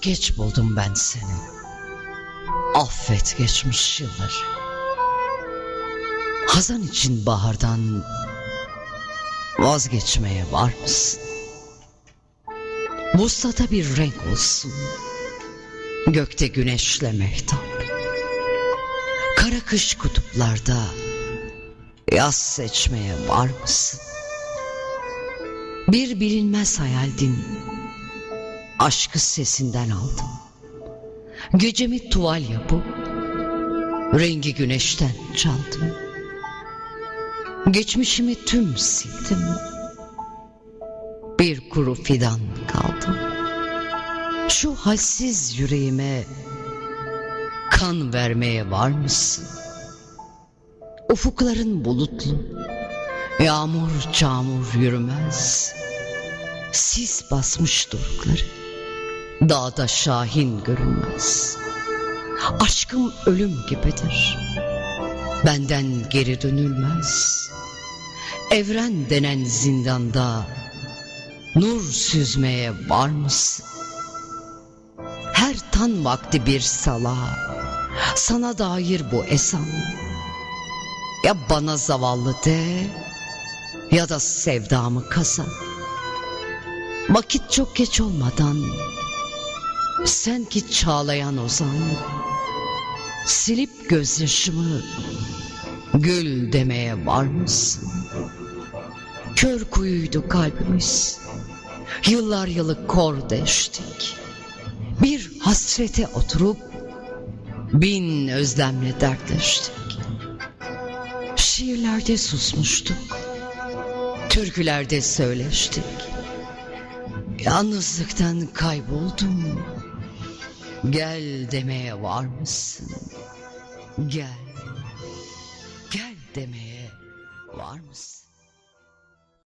geç buldum ben seni. Affet geçmiş yılları. Hazan için bahardan vazgeçmeye var mısın? Vuslata bir renk olsun, gökte güneşle mehtap. Kara kış kutuplarda yaz seçmeye var mısın? Bir bilinmez hayaldin, aşkı sesinden aldım. Gecemi tuval yapıp rengi güneşten çaldım. Geçmişimi tüm sildim, bir kuru fidan kaldım. Şu halsiz yüreğime kan vermeye var mısın? Ufukların bulutlu, yağmur çamur yürümez. Sis basmış dorukları, dağda şahin görünmez. Aşkım ölüm gibidir, benden geri dönülmez. Evren denen zindanda nur süzmeye var mısın? Her tan vakti bir sala, sana dair bu esan. Ya bana zavallı de, ya da sevdamı kazan. Vakit çok geç olmadan sen ki çağlayan ozan, silip gözyaşımı gül demeye var mısın? Kör kuyuydu kalbimiz, yıllar yılı kor deştik. Bir hasrete oturup bin özlemle dertleştik. Şiirlerde susmuştuk, türkülerde söyleştik. Yalnızlıktan kayboldum, gel demeye var mısın? Gel, gel demeye var mısın?